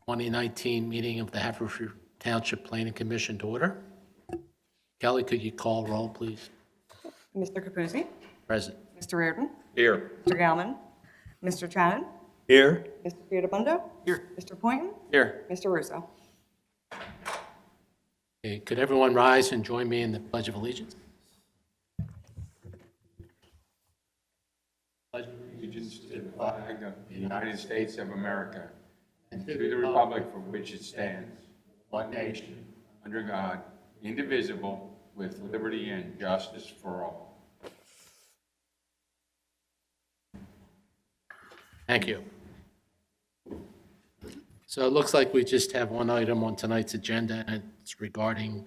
2019 meeting of the Haverford Township Planning Commission to order. Kelly, could you call roll, please? Mr. Capuzzi, Present. Mr. Reardon, Here. Mr. Galman, Mr. Shannon, Here. Mr. Fiodabundo, Here. Mr. Poynton, Here. Mr. Russo. Okay, could everyone rise and join me in the Pledge of Allegiance? Allegiance to the flag of the United States of America and to the republic for which it stands, one nation, under God, indivisible, with liberty and justice for all. Thank you. So it looks like we just have one item on tonight's agenda, and it's regarding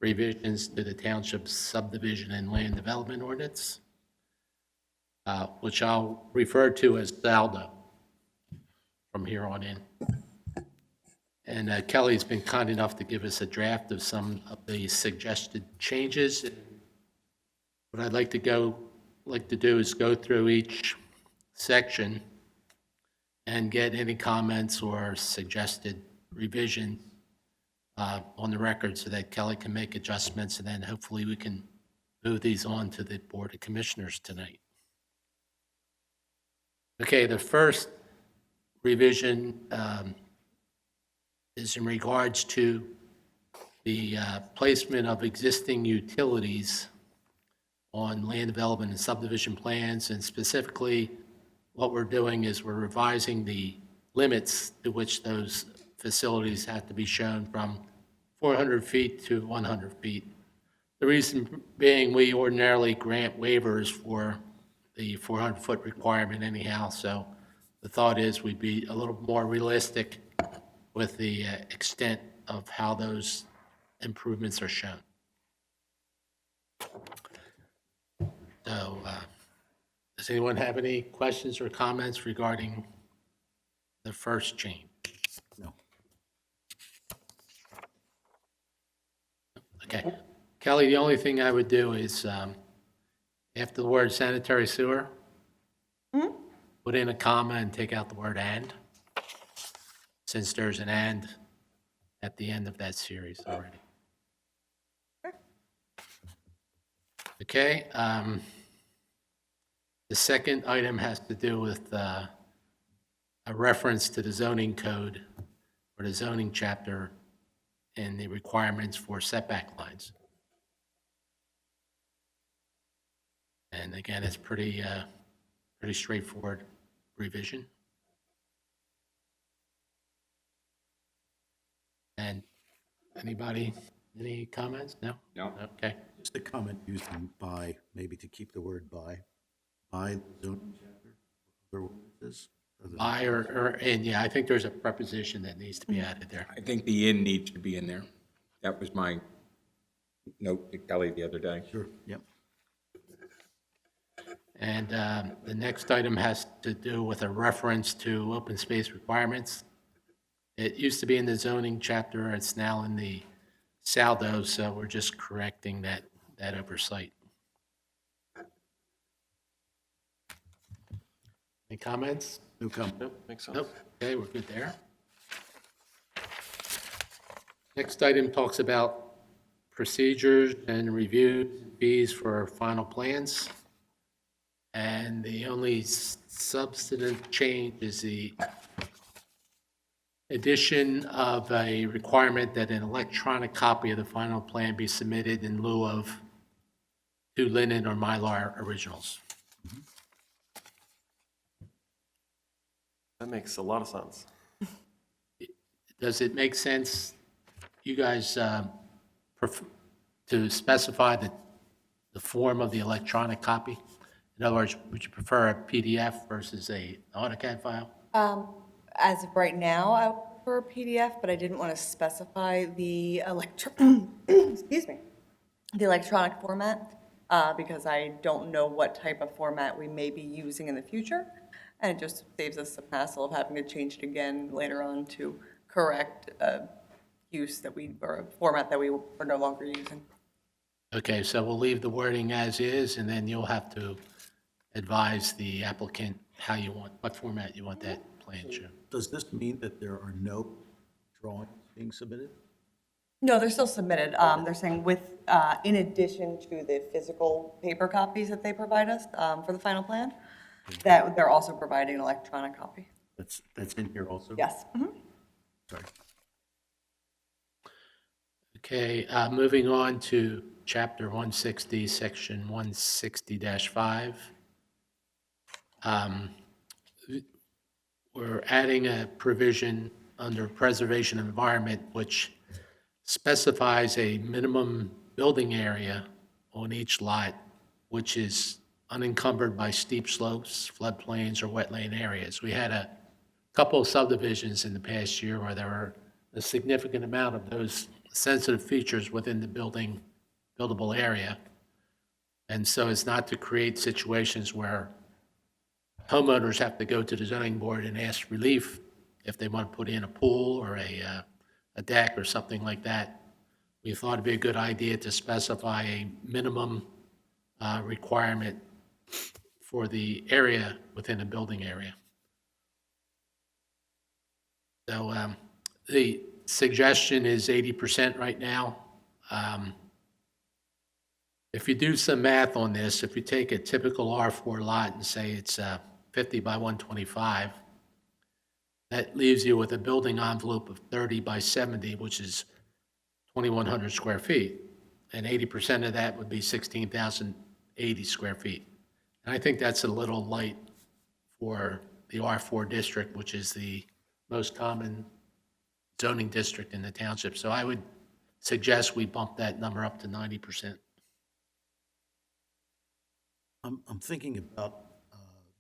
revisions to the township's subdivision and land development ordinance, which I'll refer to as Saldo from here on in. And Kelly's been kind enough to give us a draft of some of the suggested changes. What I'd like to do is go through each section and get any comments or suggested revisions on the record so that Kelly can make adjustments, and then hopefully we can move these on to the Board of Commissioners tonight. Okay, the first revision is in regards to the placement of existing utilities on land development and subdivision plans, and specifically what we're doing is we're revising the limits to which those facilities have to be shown from 400 feet to 100 feet. The reason being, we ordinarily grant waivers for the 400-foot requirement anyhow, so the thought is we'd be a little more realistic with the extent of how those improvements are shown. So, does anyone have any questions or comments regarding the first change? No. Okay. Kelly, the only thing I would do is, after the word sanitary sewer, put in a comma and take out the word and, since there's an and at the end of that series already. Okay. The second item has to do with a reference to the zoning code or the zoning chapter and the requirements for setback lines. And again, it's pretty straightforward revision. And anybody, any comments? No? No. Okay. Just a comment using by, maybe to keep the word by the zoning chapter. Other ordinances, other than- By or in, yeah, I think there's a preposition that needs to be added there. I think the "in" needs to be in there. That was my note to Kelly the other day. Sure, yep. And the next item has to do with a reference to open space requirements. It used to be in the zoning chapter, it's now in the Saldo, so we're just correcting that oversight. Any comments? No comment. Nope. Nope. Okay, we're good there. Next item talks about procedures and review fees for final plans. And the only substantive change is the addition of a requirement that an electronic copy of the final plan be submitted in lieu of 2 linen or Mylar originals. That makes a lot of sense. Does it make sense, you guys, to specify the form of the electronic copy? In other words, would you prefer a PDF versus a AutoCAD file? As of right now, I would prefer PDF, but I didn't want to specify the excuse me, the electronic format, because I don't know what type of format we may be using in the future. And it just saves us the hassle of having to change it again later on to correct use that or a format that we are no longer using. Okay, so we'll leave the wording as is, and then you'll have to advise the applicant what format you want that plan shown. Does this mean that there are no drawings being submitted? No, they're still submitted. They're saying in addition to the physical paper copies that they provide us for the final plan, that they're also providing an electronic copy. That's in here also? Yes. Mhm. Sorry. Okay, moving on to Chapter 160, Section 160-5. We're adding a provision under preservation of environment, which specifies a minimum building area on each lot, which is unencumbered by steep slopes, floodplains, or wetland areas. We had a couple of subdivisions in the past year where there were a significant amount of those sensitive features within the buildable area. And so as not to create situations where homeowners have to go to the zoning board and ask relief if they want to put in a pool or a deck or something like that. We thought it'd be a good idea to specify a minimum requirement for the area within a building area. So the suggestion is 80% right now. If you do some math on this, if you take a typical R4 lot and say it's 50 by 125, that leaves you with a building envelope of 30 by 70, which is 2,100 square feet. And 80% of that would be 16,080 square feet. And I think that's a little light for the R4 district, which is the most common zoning district in the township. So I would suggest we bump that number up to 90%. I'm thinking about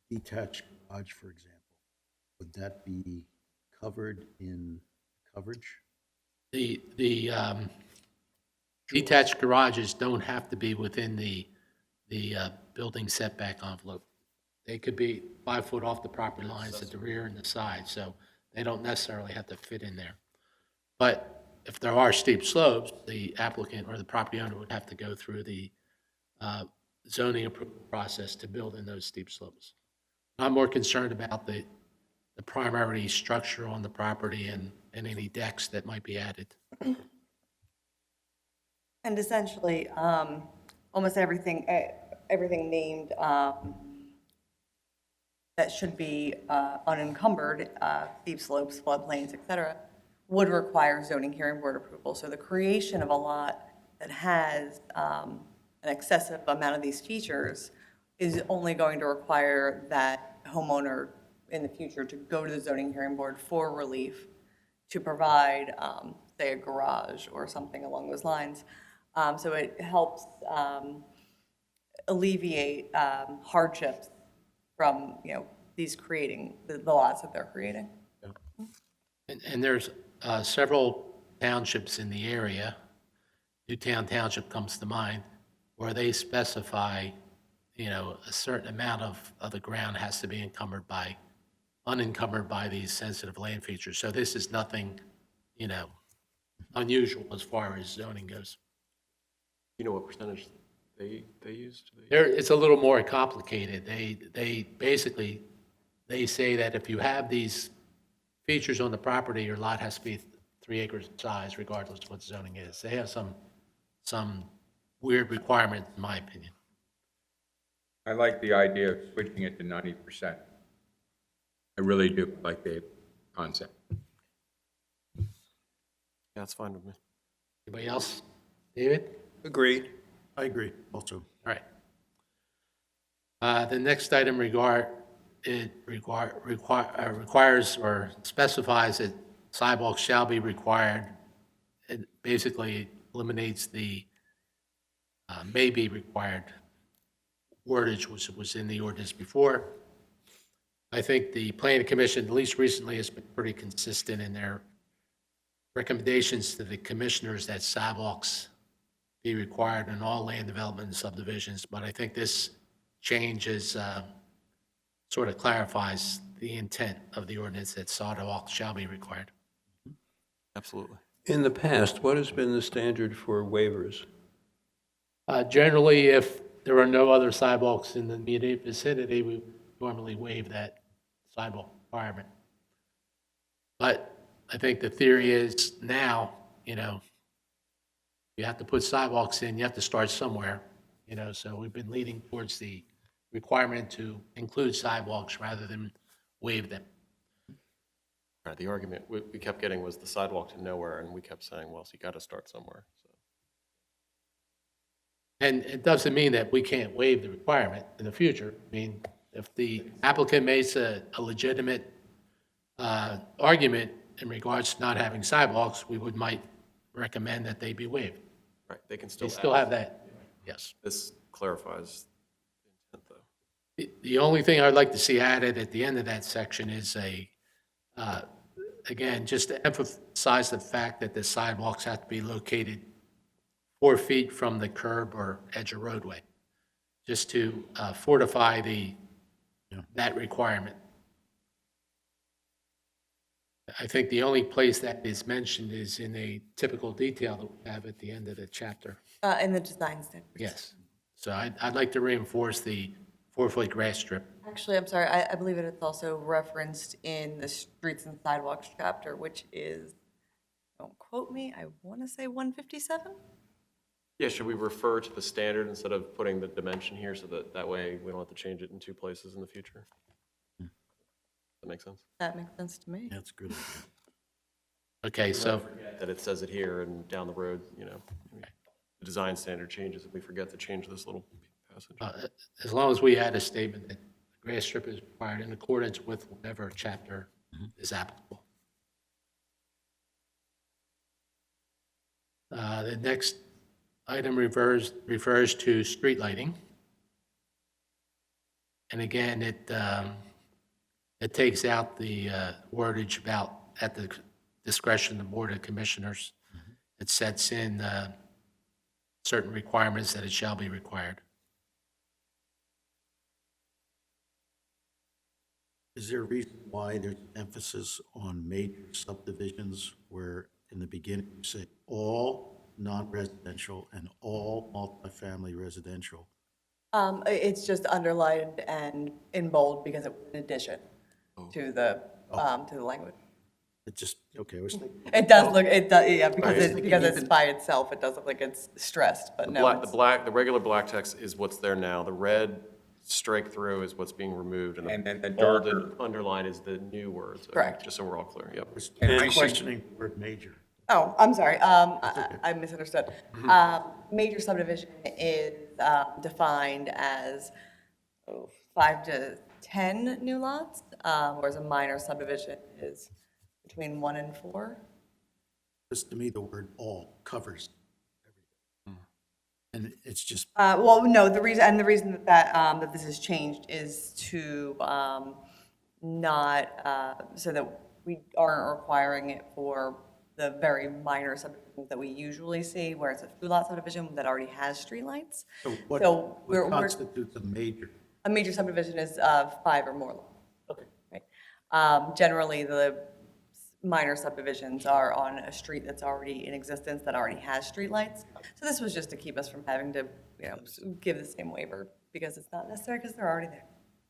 detached garage, for example. Would that be covered in coverage? The detached garages don't have to be within the building setback envelope. They could be 5 foot off the property lines at the rear and the side, so they don't necessarily have to fit in there. But if there are steep slopes, the applicant or the property owner would have to go through the zoning approval process to build in those steep slopes. I'm more concerned about the primary structure on the property and any decks that might be added. And essentially, almost everything named that should be unencumbered, steep slopes, floodplains, et cetera, would require zoning hearing board approval. So the creation of a lot that has an excessive amount of these features is only going to require that homeowner in the future to go to the zoning hearing board for relief to provide, say, a garage or something along those lines. So it helps alleviate hardships from, these creating, the lots that they're creating. And there's several townships in the area, Newtown Township comes to mind, where they specify, a certain amount of the ground has to be unencumbered by these sensitive land features. So this is nothing, unusual as far as zoning goes. You know what percentage they used? It's a little more complicated. They basically, they say that if you have these features on the property, your lot has to be 3 acres in size, regardless of what zoning is. They have some weird requirements, in my opinion. I like the idea of switching it to 90%. I really do like the concept. Yeah, that's fine with me. Anybody else? David? Agreed. I agree, also. All right. The next item requires or specifies that sidewalks shall be required. It basically eliminates the may be required wordage, which was in the ordinance before. I think the planning commission, at least recently, has been pretty consistent in their recommendations to the commissioners that sidewalks be required in all land development and subdivisions, but I think this change is, sort of clarifies the intent of the ordinance that sidewalks shall be required. Absolutely. In the past, what has been the standard for waivers? Generally, if there are no other sidewalks in the immediate vicinity, we normally waive that sidewalk requirement. But I think the theory is now, you have to put sidewalks in, you have to start somewhere, so we've been leaning towards the requirement to include sidewalks rather than waive them. Right, the argument we kept getting was the sidewalk to nowhere, and we kept saying, well, so you got to start somewhere, so. And it doesn't mean that we can't waive the requirement in the future. I mean, if the applicant makes a legitimate argument in regards to not having sidewalks, might recommend that they be waived. Right, they can They still still ask. have that, yes. This clarifies the intent, though. The only thing I'd like to see added at the end of that section is again, just to emphasize the fact that the sidewalks have to be located 4 feet from the curb or edge of roadway, just to fortify that requirement. I think the only place that is mentioned is in a typical detail that we have at the end of the chapter. In the design standards. Yes. So I'd like to reinforce the 4-foot grass strip. Actually, I'm sorry, I believe it's also referenced in the streets and sidewalks chapter, which is, don't quote me, I want to say 157? Yeah, should we refer to the standard instead of putting the dimension here so that way we don't have to change it in 2 places in the future? That make sense? That makes sense to me. That's good. Okay, so, That it says it here and down the road, the design standard changes if we forget to change this little passage. as long as we add a statement that the grass strip is required in accordance with whatever chapter is applicable. The next item refers to street lighting. And again, it takes out the wordage about at the discretion of the Board of Commissioners. It sets in certain requirements that it shall be required. Is there a reason why there's emphasis on major subdivisions where in the beginning you say all non-residential and all multifamily residential? It's just underlined and in bold because it was an addition to the language. It just, okay, I was thinking. It does look, yeah, Right. because it's by itself, it does look like it's stressed, but no. The regular black text is what's there now. The red strike through is what's being removed, And then the bolded darker- underline is the new words. Okay, Correct. Just so we're all clear, yep. And I I'm see- questioning the word major. Oh, I'm sorry, I misunderstood. Major subdivision is defined as 5 to 10 new lots, whereas a minor subdivision is between 1 and 4. Because to me, the word all covers everything. And it's just, Well, no, the reason that this is changed is to not, so that we aren't requiring it for the very minor subdivisions that we usually see, where it's a 2-lot subdivision that already has streetlights. so what So we're- constitutes a major? A major subdivision is 5 or more lots. Okay. Right? Generally, the minor subdivisions are on a street that's already in existence, that already has streetlights. So this was just to keep us from having to, give the same waiver, because it's not necessary, because they're already there.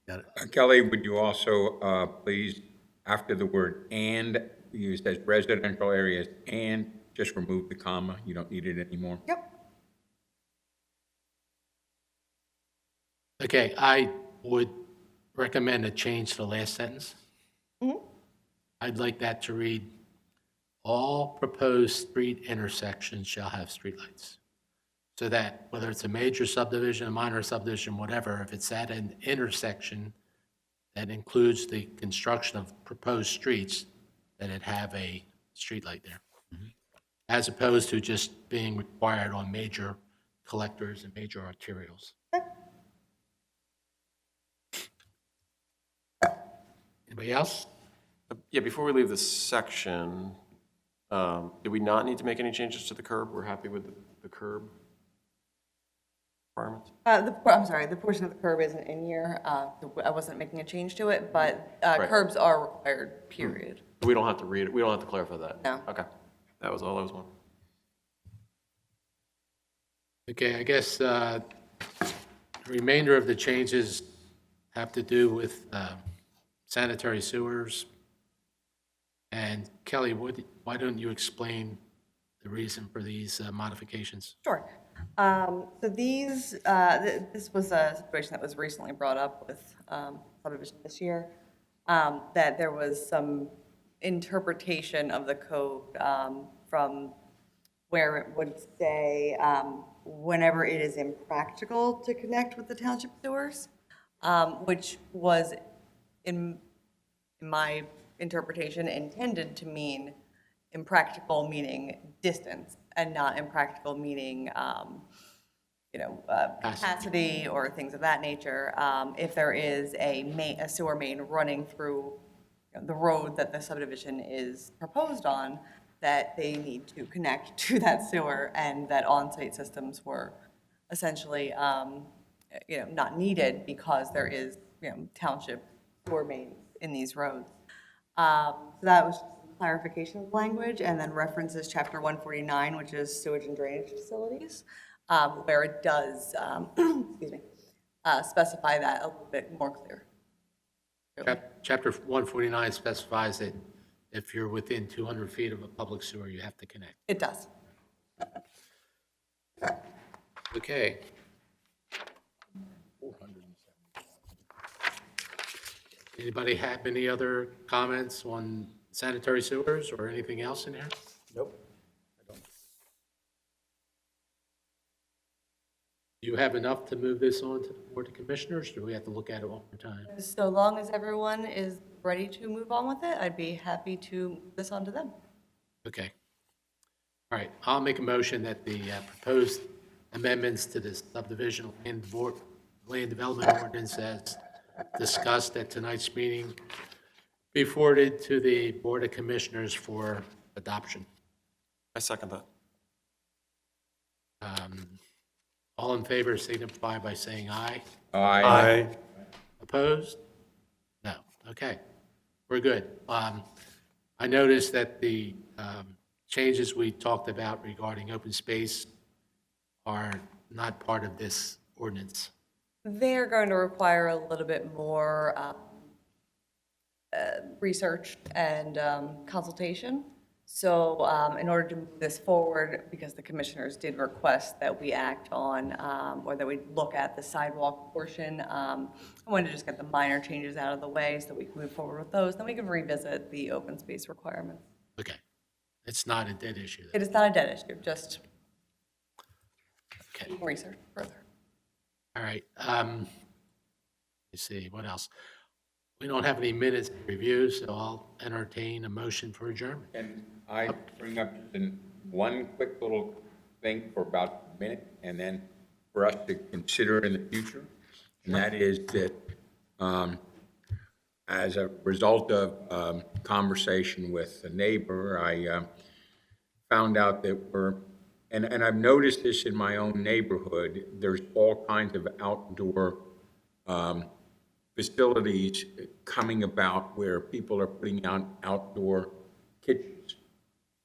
Got it. Kelly, would you also, please, after the word "and," use as residential areas and just remove the comma? You don't need it anymore. Yep. Okay, I would recommend a change to the last sentence. I'd like that to read, all proposed street intersections shall have streetlights. So that whether it's a major subdivision, a minor subdivision, whatever, if it's at an intersection that includes the construction of proposed streets, that it have a streetlight there. As opposed to just being required on major collectors and major arterials. Anybody else? Yeah, before we leave this section, do we not need to make any changes to the curb? We're happy with the curb requirements? I'm sorry, the portion of the curb isn't in here. So I wasn't making a change to it, but Right. curbs are required, period. We don't have to read it, we don't have to clarify that? No. Okay, that was all I was wondering. Okay, I guess the remainder of the changes have to do with sanitary sewers. And Kelly, why don't you explain the reason for these modifications? Sure. So this was a situation that was recently brought up with subdivision this year, that there was some interpretation of the code from where it would say whenever it is impractical to connect with the township sewers, which was, in my interpretation, intended to mean impractical meaning distance and not impractical meaning, capacity or things of that nature. If there is a sewer main running through the road that the subdivision is proposed on, that they need to connect to that sewer, and that on-site systems were essentially, not needed because there is, township sewer mains in these roads. So that was just clarification of language, and then references chapter 149, which is sewage and drainage facilities, where it does, excuse me, specify that a little bit more clear. Chapter 149 specifies that if you're within 200 feet of a public sewer, you have to connect. It does. Okay. Anybody have any other comments on sanitary sewers or anything else in here? Nope. Do you have enough to move this on to the Board of Commissioners, or do we have to look at it one more time? So long as everyone is ready to move on with it, I'd be happy to move this on to them. Okay. All right, I'll make a motion that the proposed amendments to the subdivision land development ordinance as discussed at tonight's meeting be forwarded to the Board of Commissioners for adoption. I second that. All in favor signify by saying aye. Aye. Opposed? No. Okay, we're good. I noticed that the changes we talked about regarding open space are not part of this ordinance. They're going to require a little bit more research and consultation. So in order to move this forward, because the commissioners did request that we act on, or that we look at the sidewalk portion, I wanted to just get the minor changes out of the way so we can move forward with those. Then we can revisit the open space requirements. Okay, it's not a dead issue then. It is not a dead issue, just Okay, research further. all right. Let's see, what else? We don't have any minutes to review, so I'll entertain a motion for adjournment. And I bring up one quick little thing for about a minute, and then for us to consider in the future. And that is that as a result of conversation with a neighbor, I found out that and I've noticed this in my own neighborhood, there's all kinds of outdoor facilities coming about where people are putting out outdoor kitchens.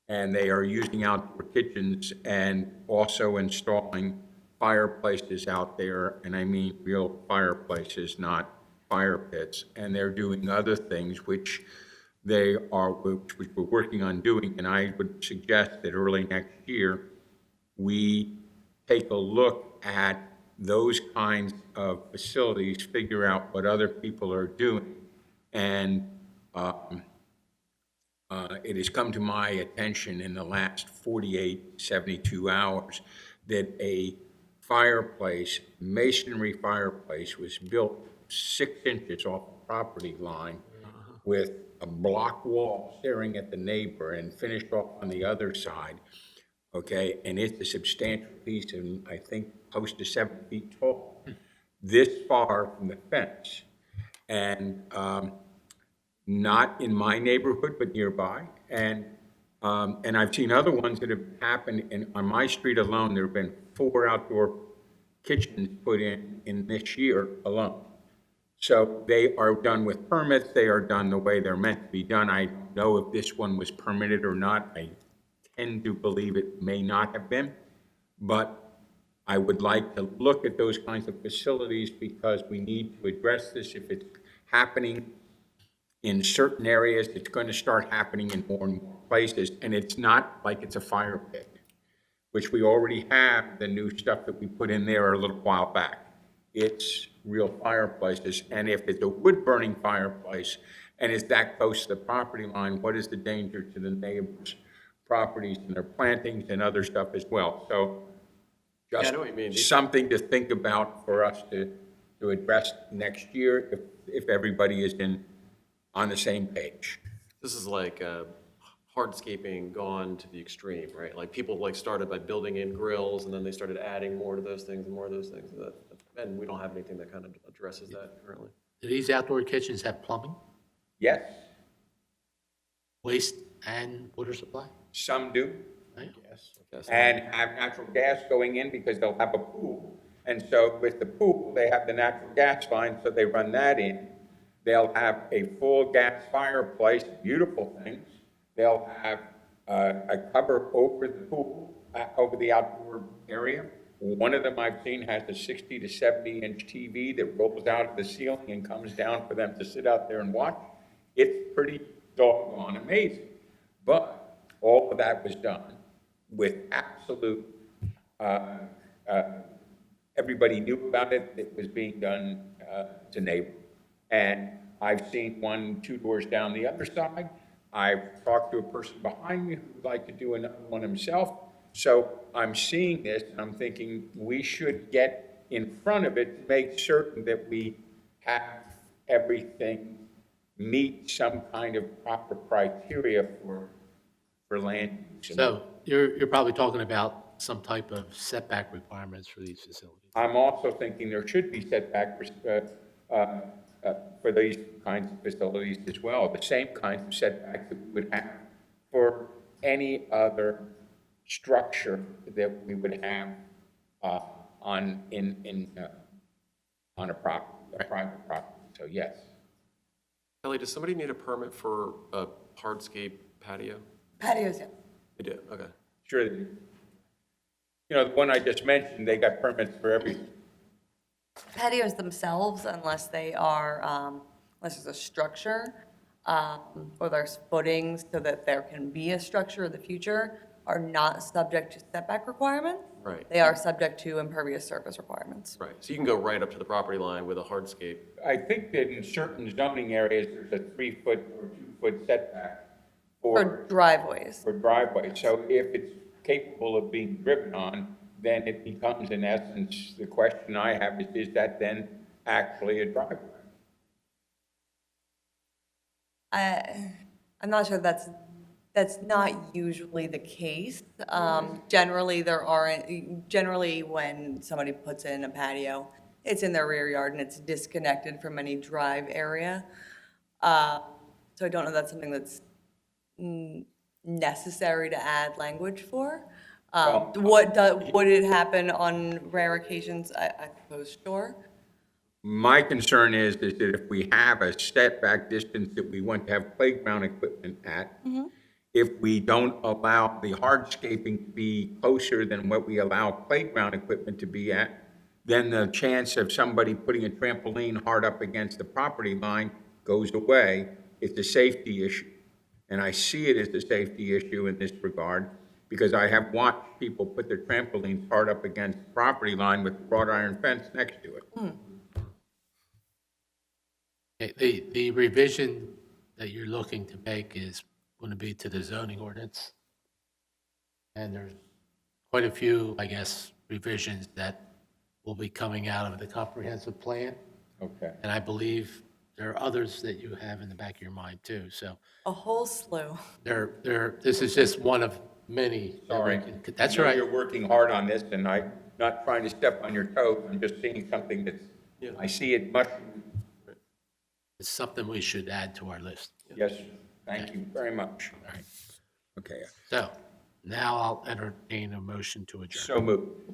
And they are using outdoor kitchens and also installing fireplaces out there, and I mean real fireplaces, not fire pits. And they're doing other things which we're working on doing, and I would suggest that early next year, we take a look at those kinds of facilities, figure out what other people are doing. And it has come to my attention in the last 48, 72 hours that a fireplace, masonry fireplace, was built 6 inches off the property line with a block wall staring at the neighbor and finished off on the other side. Okay, and it's a substantial piece, and I think close to 7 feet tall, this far from the fence. And not in my neighborhood, but nearby. And I've seen other ones that have happened on my street alone. There have been 4 outdoor kitchens put in this year alone. So they are done with permits. They are done the way they're meant to be done. I don't know if this one was permitted or not. I tend to believe it may not have been, but I would like to look at those kinds of facilities because we need to address this if it's happening in certain areas, it's going to start happening in more and more places, and it's not like it's a fire pit, which we already have the new stuff that we put in there a little while back. It's real fireplaces, and if it's a wood-burning fireplace and it's that close to the property line, what is the danger to the neighbors' properties and their plantings and other stuff as well? So I just know what you mean. something to think about for us to address next year if everybody is on the same page. This is like hardscaping gone to the extreme, right? Like people like started by building in grills and then they started adding more to those things and more of those things. And we don't have anything that kind of addresses that currently. Do these outdoor kitchens have plumbing, Yes, waste, and water supply? some do, Right? and have natural gas going in because they'll have a pool. And so with the pool, they have the natural gas line, so they run that in. They'll have a full gas fireplace, beautiful things. They'll have a cover over the pool, over the outdoor area. One of them I've seen has a 60 to 70-inch TV that rolls out of the ceiling and comes down for them to sit out there and watch. It's pretty doggone amazing. But all of that was done with absolute, everybody knew about it. It was being done to neighbor. And I've seen one 2 doors down the other side. I've talked to a person behind me who would like to do another one himself. So I'm seeing this and I'm thinking we should get in front of it to make certain that we have everything meet some kind of proper criteria for land use. So you're probably talking about some type of setback requirements for these facilities. I'm also thinking there should be setback for these kinds of facilities as well, the same kinds of setback that we would have for any other structure that we would have on a private property. So yes. Kelly, does somebody need a permit for a hardscape patio? Patios, yeah. They do, okay. Sure. You know, the one I just mentioned, they got permits for everything. Patios themselves, unless they are, unless there's a structure, or there's footings so that there can be a structure in the future, are not subject to setback requirements. Right. They are subject to impervious surface requirements. Right, so you can go right up to the property line with a hardscape. I think that in certain zoning areas, there's a 3-foot or 2-foot setback For driveways. for driveways. So if it's capable of being driven on, then it becomes, in essence, the question I have is that then actually a driveway? I'm not sure that's not usually the case. Generally, generally when somebody puts in a patio, it's in their rear yard and it's disconnected from any drive area. So I don't know if that's something that's necessary to add language for. Would it happen on rare occasions? I suppose, sure. My concern is that if we have a setback distance that we want to have playground equipment at, if we don't allow the hardscaping to be closer than what we allow playground equipment to be at, then the chance of somebody putting a trampoline hard up against the property line goes away. It's a safety issue. And I see it as a safety issue in this regard, because I have watched people put their trampolines hard up against the property line with a wrought iron fence next to it. Okay, the revision that you're looking to make is going to be to the zoning ordinance. And there's quite a few, I guess, revisions that will be coming out of the comprehensive plan. Okay. And I believe there are others that you have in the back of your mind too. So A whole slew. this is just one of many. that we Sorry. can- That's I know all right. You're working hard on this, and I'm not trying to step on your toes. I'm just seeing something that's, I see it much, It's something we should add to our list. yes, thank you very much. All right. Okay, So now I'll entertain a motion to adjourn. so moved.